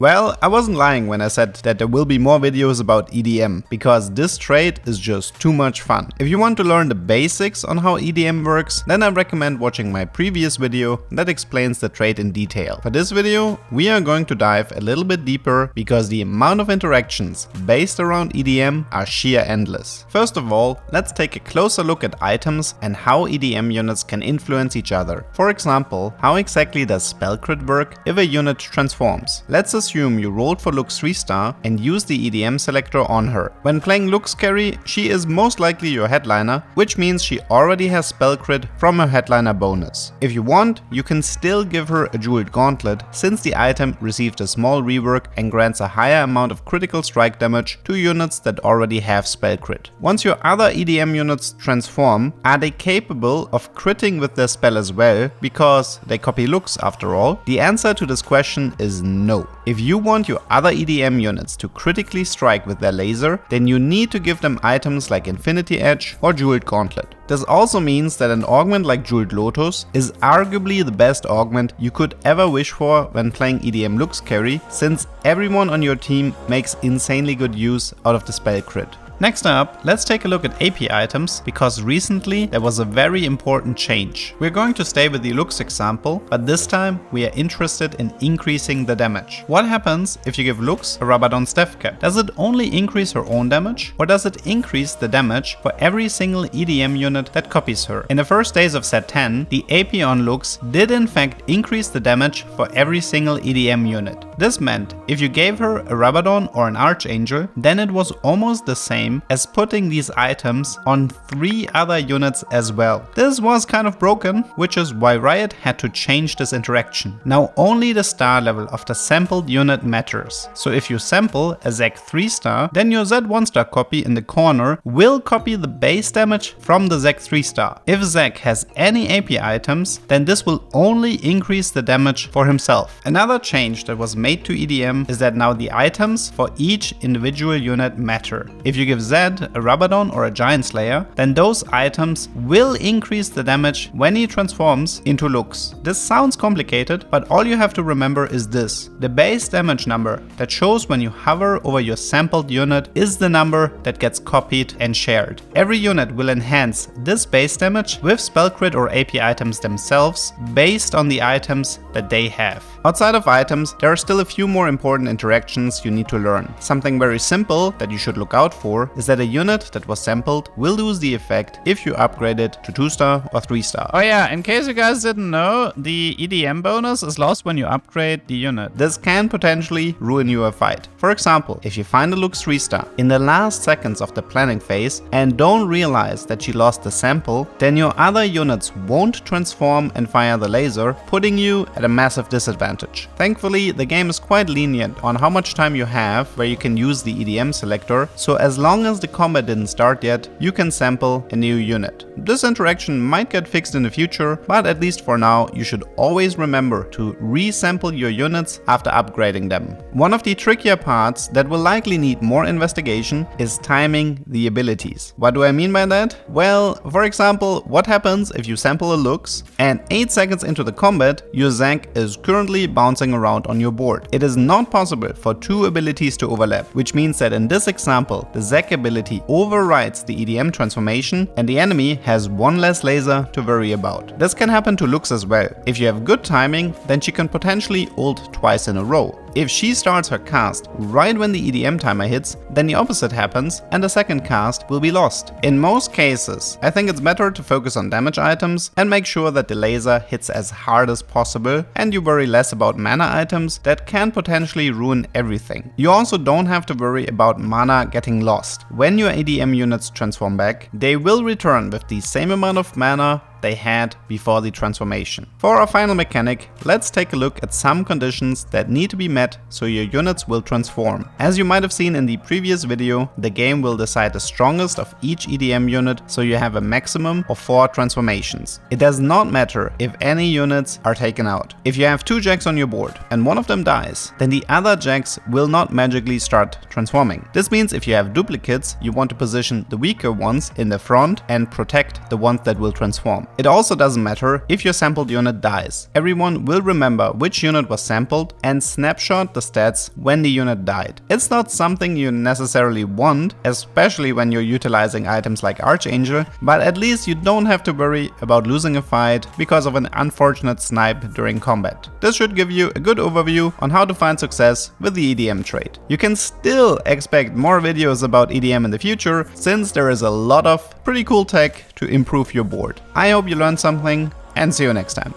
Well, I wasn't lying when I said that there will be more videos about EDM, because this trait is just too much fun. If you want to learn the basics on how EDM works, then I recommend watching my previous video that explains the trait in detail. For this video, we are going to dive a little bit deeper, because the amount of interactions based around EDM are sheer endless. First of all, let's take a closer look at items and how EDM units can influence each other. For example, how exactly does spell crit work if a unit transforms? Let's assume you rolled for Lux 3-star and use the EDM selector on her. When playing Lux carry, she is most likely your headliner, which means she already has spell crit from her headliner bonus. If you want, you can still give her a jeweled gauntlet, since the item received a small rework and grants a higher amount of critical strike damage to units that already have spell crit. Once your other EDM units transform, are they capable of critting with their spell as well, because they copy Lux after all? The answer to this question is no. If you want your other EDM units to critically strike with their laser, then you need to give them items like Infinity Edge or Jeweled Gauntlet. This also means that an augment like Jeweled Lotus is arguably the best augment you could ever wish for when playing EDM Lux carry, since everyone on your team makes insanely good use out of the spell crit. Next up, let's take a look at AP items, because recently there was a very important change. We're going to stay with the Lux example, but this time we are interested in increasing the damage. What happens if you give Lux a Rabadon Staff Cap? Does it only increase her own damage, or does it increase the damage for every single EDM unit that copies her? In the first days of set 10, the AP on Lux did in fact increase the damage for every single EDM unit. This meant if you gave her a Rabadon or an Archangel, then it was almost the same as putting these items on 3 other units as well. This was kind of broken, which is why Riot had to change this interaction. Now only the star level of the sampled unit matters. So if you sample a Zac 3-star, then your Zed 1-star copy in the corner will copy the base damage from the Zac 3-star. If Zac has any AP items, then this will only increase the damage for himself. Another change that was made to EDM is that now the items for each individual unit matter. If you give Zed a Rabadon or a Giant Slayer, then those items will increase the damage when he transforms into Lux. This sounds complicated, but all you have to remember is this. The base damage number that shows when you hover over your sampled unit is the number that gets copied and shared. Every unit will enhance this base damage with spell crit or AP items themselves based on the items that they have. Outside of items, there are still a few more important interactions you need to learn. Something very simple that you should look out for is that a unit that was sampled will lose the effect if you upgrade it to 2-star or 3-star. Oh yeah, in case you guys didn't know, the EDM bonus is lost when you upgrade the unit. This can potentially ruin your fight. For example, if you find a Lux 3-star in the last seconds of the planning phase and don't realize that she lost the sample, then your other units won't transform and fire the laser, putting you at a massive disadvantage. Thankfully, the game is quite lenient on how much time you have where you can use the EDM selector, so as long as the combat didn't start yet, you can sample a new unit. This interaction might get fixed in the future, but at least for now, you should always remember to resample your units after upgrading them. One of the trickier parts that will likely need more investigation is timing the abilities. What do I mean by that? Well, for example, what happens if you sample a Lux and 8 seconds into the combat, your Zac is currently bouncing around on your board? It is not possible for 2 abilities to overlap, which means that in this example, the Zac ability overrides the EDM transformation and the enemy has 1 less laser to worry about. This can happen to Lux as well. If you have good timing, then she can potentially ult twice in a row. If she starts her cast right when the EDM timer hits, then the opposite happens and the second cast will be lost. In most cases, I think it's better to focus on damage items and make sure that the laser hits as hard as possible, and you worry less about mana items that can potentially ruin everything. You also don't have to worry about mana getting lost. When your EDM units transform back, they will return with the same amount of mana they had before the transformation. For our final mechanic, let's take a look at some conditions that need to be met so your units will transform. As you might have seen in the previous video, the game will decide the strongest of each EDM unit, so you have a maximum of 4 transformations. It does not matter if any units are taken out. If you have 2 Jacks on your board and one of them dies, then the other Jacks will not magically start transforming. This means if you have duplicates, you want to position the weaker ones in the front and protect the ones that will transform. It also doesn't matter if your sampled unit dies. Everyone will remember which unit was sampled and snapshot the stats when the unit died. It's not something you necessarily want, especially when you're utilizing items like Archangel, but at least you don't have to worry about losing a fight because of an unfortunate snipe during combat. This should give you a good overview on how to find success with the EDM trait. You can still expect more videos about EDM in the future, since there is a lot of pretty cool tech to improve your board. I hope you learned something, and see you next time.